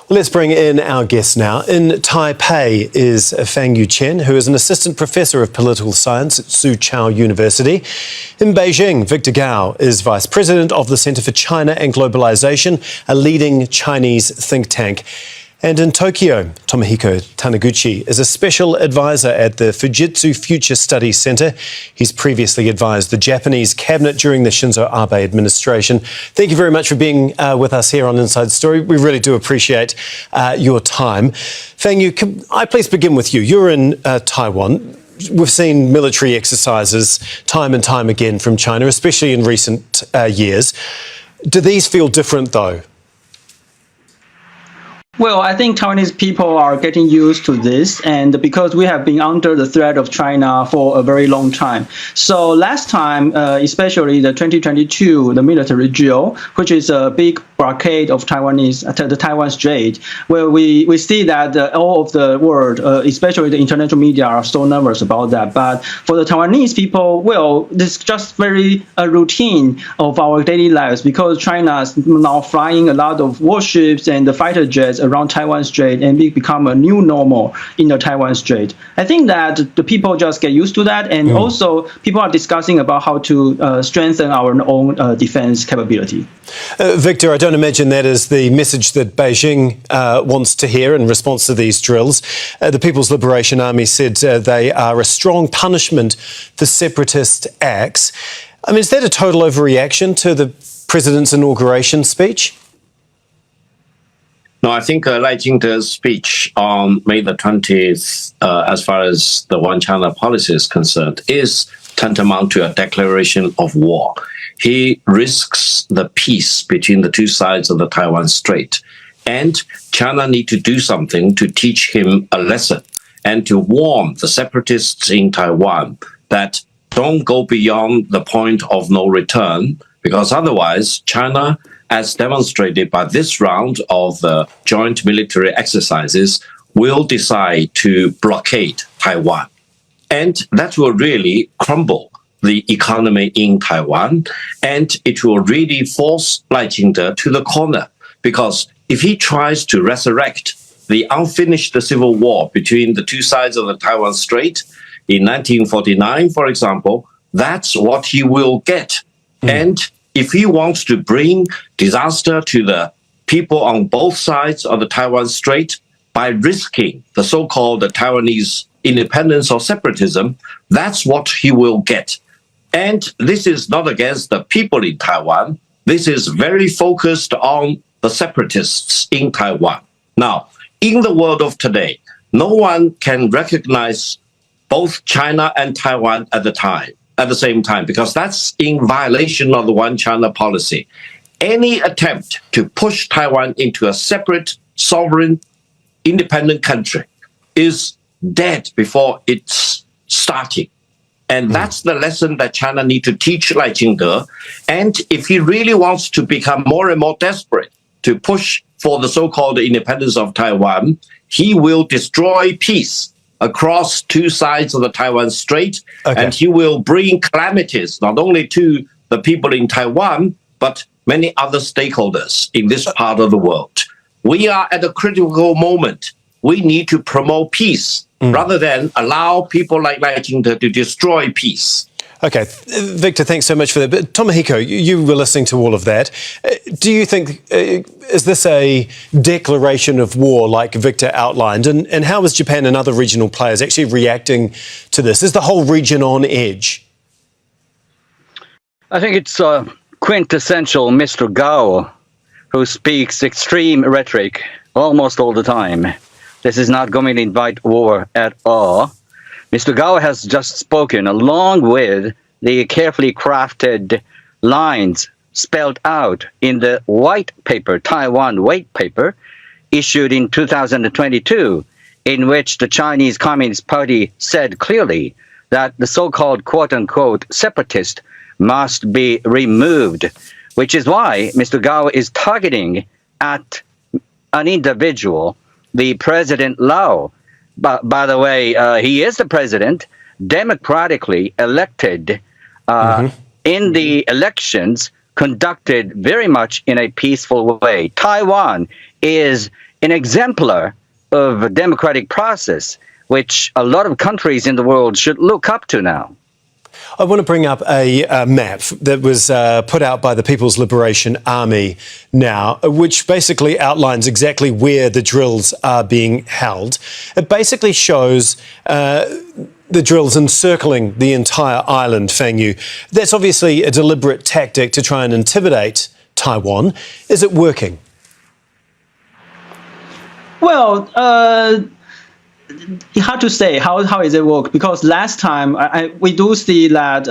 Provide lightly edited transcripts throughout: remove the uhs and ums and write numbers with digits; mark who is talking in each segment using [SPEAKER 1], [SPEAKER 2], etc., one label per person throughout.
[SPEAKER 1] Let's bring in our guest now. In Taipei is Fangyu Chen, who is an assistant professor of political science at Soochow University. In Beijing, Victor Gao is vice president of the Center for China and Globalization, a leading Chinese think tank. And in Tokyo, Tomohiko Taniguchi is a special advisor at the Fujitsu Future Studies Center. He's previously advised the Japanese cabinet during the Shinzo Abe administration. Thank you very much for being with us here on Inside Story. We really do appreciate your time. Fangyu, can I please begin with you? You're in Taiwan. We've seen military exercises time and time again from China, especially in recent years. Do these feel different, though?
[SPEAKER 2] Well, I think Taiwanese people are getting used to this, and because we have been under the threat of China for a very long time. So last time, especially the 2022, the military drill, which is a big blockade of the Taiwan Strait, where we see that all of the world, especially the international media, are so nervous about that. But for the Taiwanese people, well, this is just very routine of our daily lives, because China is now flying a lot of warships and the fighter jets around Taiwan Strait, and it become a new normal in the Taiwan Strait. I think that the people just get used to that, and also people are discussing about how to strengthen our own defense capability.
[SPEAKER 1] Victor, I don't imagine that is the message that Beijing wants to hear in response to these drills. The People's Liberation Army said they are a strong punishment for separatist acts. I mean, is that a total overreaction to the president's inauguration speech?
[SPEAKER 3] No, I think Lai Ching-te's speech on May the 20th, as far as the One China policy is concerned, is tantamount to a declaration of war. He risks the peace between the two sides of the Taiwan Strait. And China need to do something to teach him a lesson and to warn the separatists in Taiwan that don't go beyond the point of no return, because otherwise China, as demonstrated by this round of joint military exercises, will decide to blockade Taiwan. And that will really crumble the economy in Taiwan, and it will really force Lai Ching-te to the corner, because if he tries to resurrect the unfinished civil war between the two sides of the Taiwan Strait in 1949, for example, that's what he will get. And if he wants to bring disaster to the people on both sides of the Taiwan Strait by risking the so-called Taiwanese independence or separatism, that's what he will get. And this is not against the people in Taiwan. This is very focused on the separatists in Taiwan. Now, in the world of today, no one can recognize both China and Taiwan at the same time, because that's in violation of the One China policy. Any attempt to push Taiwan into a separate, sovereign, independent country is dead before it's starting. And that's the lesson that China needs to teach Lai Ching-te. And if he really wants to become more and more desperate to push for the so-called independence of Taiwan, he will destroy peace across two sides of the Taiwan Strait, and he will bring calamities not only to the people in Taiwan, but many other stakeholders in this part of the world. We are at a critical moment. We need to promote peace rather than allow people like Lai Ching-te to destroy peace.
[SPEAKER 1] OK, Victor, thanks so much for that. But Tomohiko, you were listening to all of that. Do you think, is this a declaration of war like Victor outlined? And how is Japan and other regional players actually reacting to this? Is the whole region on edge?
[SPEAKER 4] I think it's quintessential Mr. Gao, who speaks extreme rhetoric almost all the time. This is not going to invite war at all. Mr. Gao has just spoken along with the carefully crafted lines spelled out in the white paper, Taiwan white paper, issued in 2022, in which the Chinese Communist Party said clearly that the so-called quote-unquote separatist must be removed, which is why Mr. Gao is targeting at an individual, the President Lau. By the way, he is the president, democratically elected in the elections conducted very much in a peaceful way. Taiwan is an exemplar of a democratic process, which a lot of countries in the world should look up to now.
[SPEAKER 1] I want to bring up a map that was put out by the People's Liberation Army now, which basically outlines exactly where the drills are being held. It basically shows the drills encircling the entire island, Fang Yu. That's obviously a deliberate tactic to try and intimidate Taiwan. Is it working?
[SPEAKER 2] Well, hard to say how is it work, because last time we do see that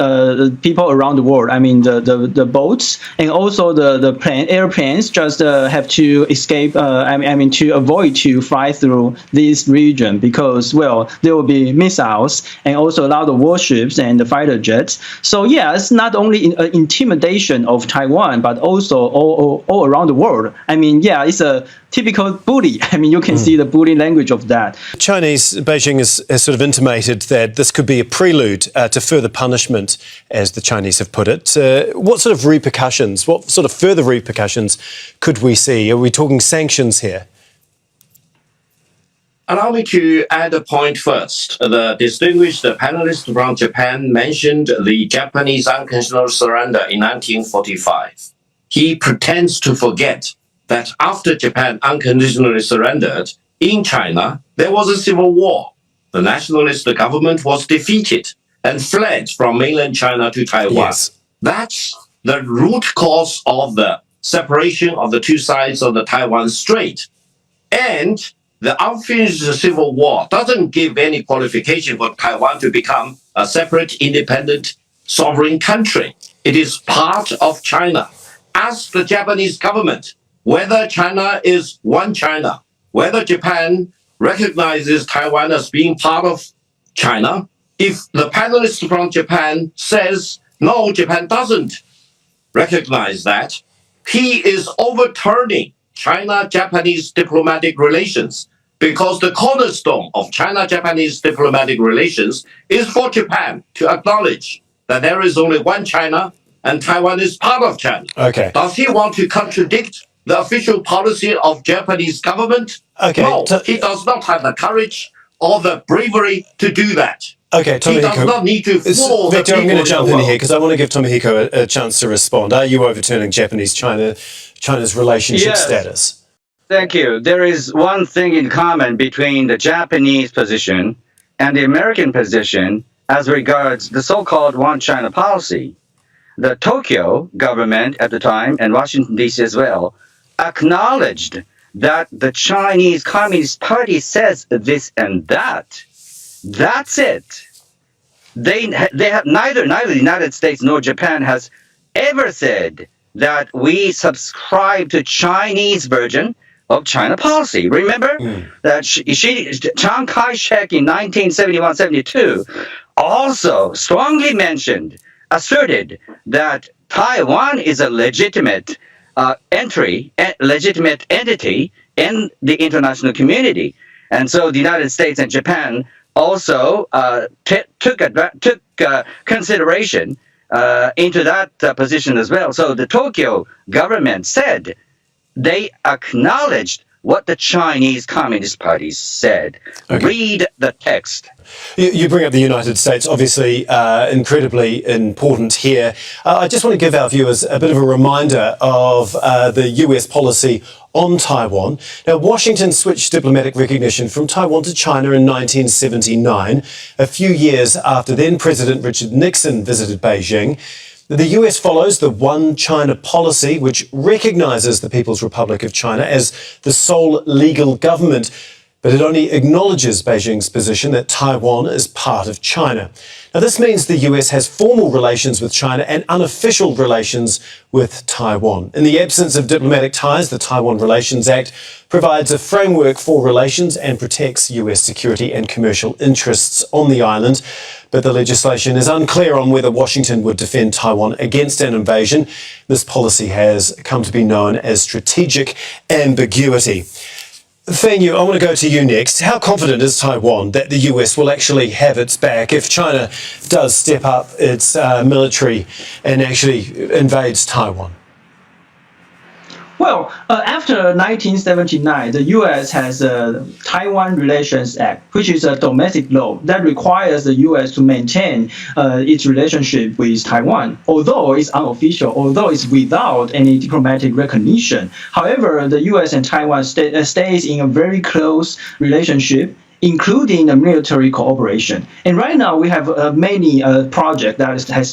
[SPEAKER 2] people around the world, I mean the boats and also the airplanes just have to escape. I mean to avoid to fly through this region, because well there will be missiles and also a lot of warships and the fighter jets. So yeah, it's not only intimidation of Taiwan but also all around the world. I mean yeah, it's a typical bully. I mean you can see the bully language of that.
[SPEAKER 1] Beijing has sort of intimated that this could be a prelude to further punishment, as the Chinese have put it. What sort of repercussions, what sort of further repercussions could we see? Are we talking sanctions here?
[SPEAKER 3] Allow me to add a point first. The distinguished panelist from Japan mentioned the Japanese unconditional surrender in 1945. He pretends to forget that after Japan unconditionally surrendered, in China, there was a civil war. The nationalist government was defeated and fled from mainland China to Taiwan.
[SPEAKER 1] Yes.
[SPEAKER 3] That's the root cause of the separation of the two sides of the Taiwan Strait. And the unfinished civil war doesn't give any qualification for Taiwan to become a separate, independent, sovereign country. It is part of China. Ask the Japanese government whether China is one China, whether Japan recognizes Taiwan as being part of China. If the panelist from Japan says, no, Japan doesn't recognize that, he is overturning China-Japanese diplomatic relations, because the cornerstone of China-Japanese diplomatic relations is for Japan to acknowledge that there is only one China and Taiwan is part of China.
[SPEAKER 1] Okay.
[SPEAKER 3] Does he want to contradict the official policy of Japanese government?
[SPEAKER 1] Okay.
[SPEAKER 3] No, he does not have the courage or the bravery to do that.
[SPEAKER 1] Okay, Tomohiko.
[SPEAKER 3] He does not need to fool the
[SPEAKER 1] Victor, I'm
[SPEAKER 3] people
[SPEAKER 1] going to jump
[SPEAKER 3] the
[SPEAKER 1] in
[SPEAKER 3] world.
[SPEAKER 1] here because I want to give Tomohiko a chance to respond. Are you overturning China's relationship
[SPEAKER 4] Yes.
[SPEAKER 1] status?
[SPEAKER 4] Thank you. There is one thing in common between the Japanese position and the American position as regards the so-called one China policy. The Tokyo government at the time, and Washington, D.C. as well, acknowledged that the Chinese Communist Party says this and that. That's it. They have neither the United States nor Japan has ever said that we subscribe to Chinese version of China policy. Remember that Chiang Kai-shek in 1971-72 also strongly asserted that Taiwan is a legitimate legitimate entity in the international community. And so the United States and Japan also took consideration into that position as well. So the Tokyo government said they acknowledged what the Chinese Communist Party said.
[SPEAKER 1] Okay.
[SPEAKER 4] Read the text.
[SPEAKER 1] You bring up the United States, obviously incredibly important here. I just want to give our viewers a bit of a reminder of the US policy on Taiwan. Now, Washington switched diplomatic recognition from Taiwan to China in 1979, a few years after then President Richard Nixon visited Beijing. The US follows the One China policy, which recognizes the People's Republic of China as the sole legal government, but it only acknowledges Beijing's position that Taiwan is part of China. Now, this means the US has formal relations with China and unofficial relations with Taiwan. In the absence of diplomatic ties, the Taiwan Relations Act provides a framework for relations and protects US security and commercial interests on the island. But the legislation is unclear on whether Washington would defend Taiwan against an invasion. This policy has come to be known as strategic ambiguity. Fang Yu, I want to go to you next. How confident is Taiwan that the US will actually have its back if China does step up its military and actually invades Taiwan?
[SPEAKER 2] Well, after 1979, the U.S. has a Taiwan Relations Act, which is a domestic law that requires the U.S. to maintain its relationship with Taiwan, although it's unofficial, although it's without any diplomatic recognition. However, the U.S. and Taiwan stays in a very close relationship, including the military cooperation. And right now we have many projects that has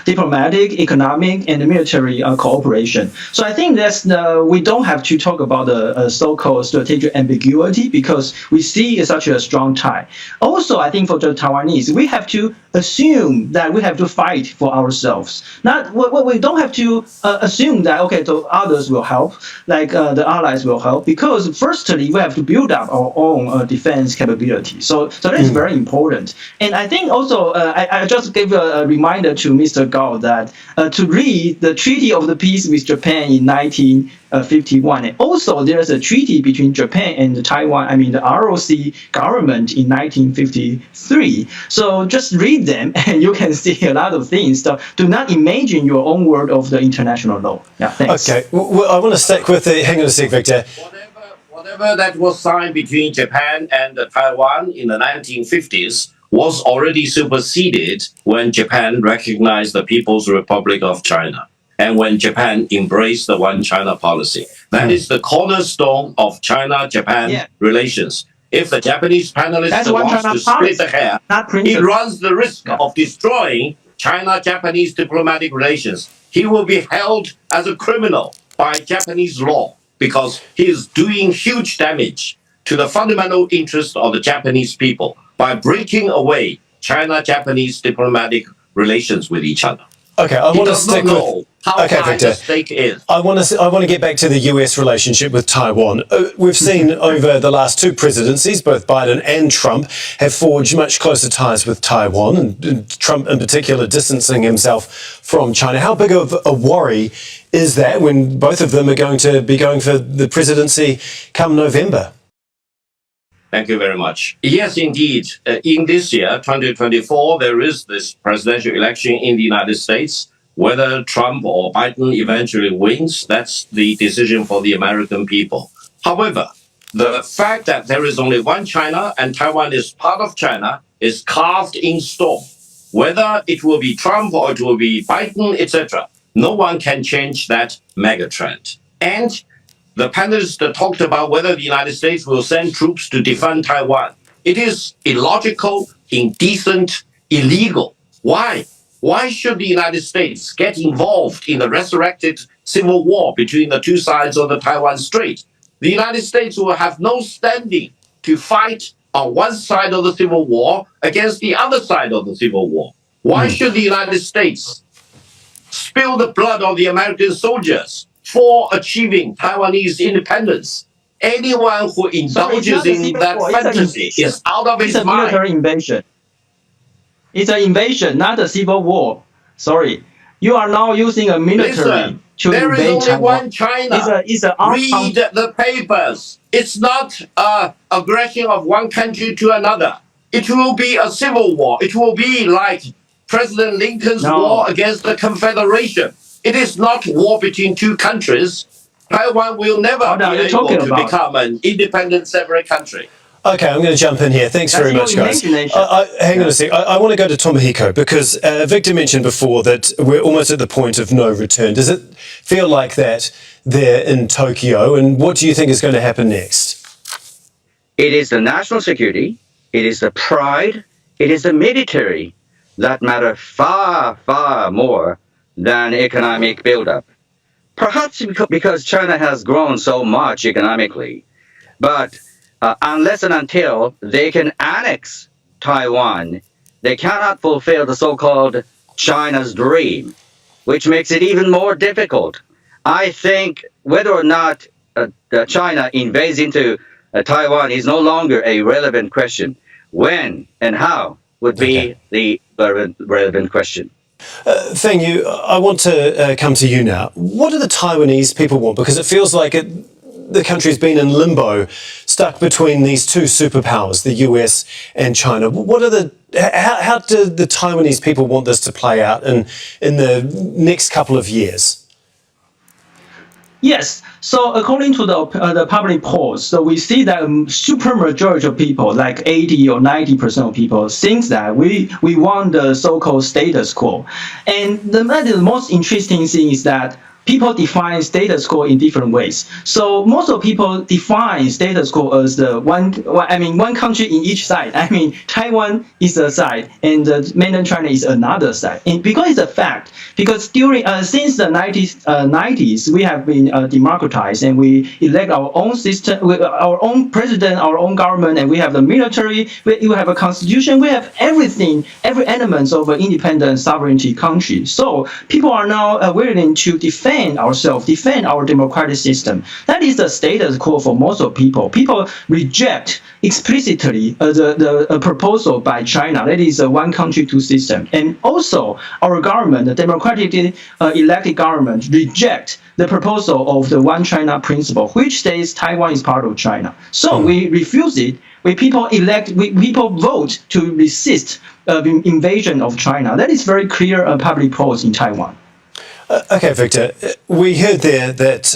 [SPEAKER 2] diplomatic, economic, and military cooperation. So I think that's we don't have to talk about the so-called strategic ambiguity because we see such a strong tie. Also, I think for the Taiwanese, we have to assume that we have to fight for ourselves. Not we don't have to assume that okay, the others will help, like the allies will help, because firstly we have to build up our own defense capability. So that is very important. And I think also I just gave a reminder to Mr. Gao that to read the Treaty of the Peace with Japan in 1951. And also there's a treaty between Japan and Taiwan, I mean the ROC government in 1953. So just read them and you can see a lot of things. So do not imagine your own world of the international law. Yeah, thanks.
[SPEAKER 1] Okay, well, I want to stick with the, hang on a sec, Victor.
[SPEAKER 3] Whatever that was signed between Japan and Taiwan in the 1950s was already superseded when Japan recognized the People's Republic of China and when Japan embraced the One China policy. That is the cornerstone of China-Japan relations. If the Japanese panelist wants to split the hair, he runs the risk of destroying China-Japanese diplomatic relations. He will be held as a criminal by Japanese law because he is doing huge damage to the fundamental interests of the Japanese people by breaking away China-Japanese diplomatic relations with each other.
[SPEAKER 1] Okay, I want to stick with
[SPEAKER 3] how high the stake is.
[SPEAKER 1] I want to get back to the US relationship with Taiwan. We've seen over the last two presidencies, both Biden and Trump have forged much closer ties with Taiwan, and Trump in particular distancing himself from China. How big of a worry is that when both of them are going to be going for the presidency come November?
[SPEAKER 3] Thank you very much. Yes, indeed. In this year, 2024, there is this presidential election in the United States. Whether Trump or Biden eventually wins, that's the decision for the American people. However, the fact that there is only one China and Taiwan is part of China is carved in stone. Whether it will be Trump or it will be Biden, etc., no one can change that megatrend. And the panelists talked about whether the United States will send troops to defend Taiwan. It is illogical, indecent, illegal. Why? Why should the United States get involved in the resurrected civil war between the two sides of the Taiwan Strait? The United States will have no standing to fight on one side of the civil war against the other side of the civil war. Why should the United States spill the blood of the American soldiers for achieving Taiwanese independence? Anyone who indulges in that fantasy is out of his mind.
[SPEAKER 2] It's a military invasion. It's an invasion, not a civil war. Sorry. You are now using a military to
[SPEAKER 3] there
[SPEAKER 2] invade
[SPEAKER 3] is only
[SPEAKER 2] Taiwan.
[SPEAKER 3] one China. Read the papers. It's not aggression of one country to another. It will be a civil war. It will be like President Lincoln's war against the Confederation. It is not war between two countries. Taiwan will never be able to become an independent separate country.
[SPEAKER 1] Okay, I'm going to jump in here. Thanks very much, guys. Hang on a sec. I want to go to Tomohiko because Victor mentioned before that we're almost at the point of no return. Does it feel like that there in Tokyo? And what do you think is going to happen next?
[SPEAKER 4] It is the national security, it is the pride, it is the military that matter far, far more than economic buildup. Perhaps because China has grown so much economically. But unless and until they can annex Taiwan, they cannot fulfill the so-called China's dream, which makes it even more difficult. I think whether or not China invades into Taiwan is no longer a relevant question. When and how would be the relevant question.
[SPEAKER 1] Feng Yu, I want to come to you now. What do the Taiwanese people want? Because it feels like the country's been in limbo, stuck between these two superpowers, the US and China. How do the Taiwanese people want this to play out in the next couple of years?
[SPEAKER 2] Yes. So according to the public polls, so we see that a super majority of people, like 80 or 90% of people, thinks that we want the so-called status quo. And the most interesting thing is that people define status quo in different ways. So most of people define status quo as the one country in each side. I mean, Taiwan is a side and mainland China is another side. And because it's a fact, because during since the 90s, we have been democratized and we elect our own system, our own president, our own government, and we have the military, we have a constitution, we have everything, every element of an independent sovereignty country. So people are now willing to defend ourselves, defend our democratic system. That is the status quo for most of people. People reject explicitly the proposal by China. That is a one country, two system. And also our government, the democratically elected government, reject the proposal of the one China principle, which says Taiwan is part of China. So we refuse it. People vote to resist invasion of China. That is very clear public polls in Taiwan.
[SPEAKER 1] Okay, Victor, we heard there that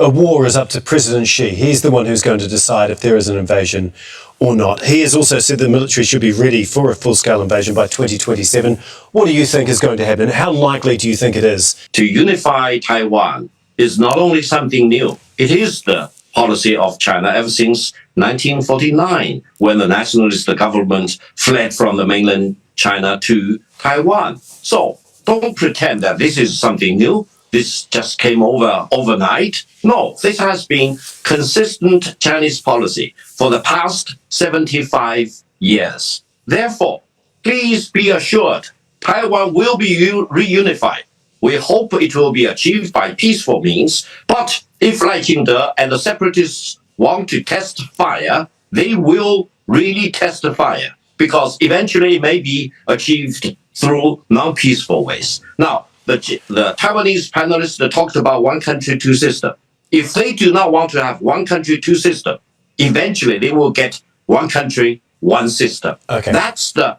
[SPEAKER 1] a war is up to President Xi. He's the one who's going to decide if there is an invasion or not. He has also said the military should be ready for a full-scale invasion by 2027. What do you think is going to happen? How likely do you think it is?
[SPEAKER 3] To unify Taiwan is not only something new, it is the policy of China ever since 1949, when the nationalist government fled from the mainland China to Taiwan. So don't pretend that this is something new. This just came over overnight. No, this has been consistent Chinese policy for the past 75 years. Therefore, please be assured, Taiwan will be reunified. We hope it will be achieved by peaceful means. But if Lai Ching-te and the separatists want to test fire, they will really test the fire, because eventually it may be achieved through non-peaceful ways. Now, the Taiwanese panelists talked about one country, two system. If they do not want to have one country, two system, eventually they will get one country, one system.
[SPEAKER 1] Okay.
[SPEAKER 3] That's the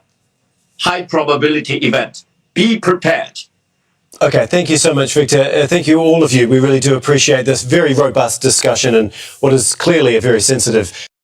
[SPEAKER 3] high probability event. Be prepared.
[SPEAKER 1] Okay, thank you so much, Victor. Thank you, all of you. We really do appreciate this very robust discussion and what is clearly a very sensitive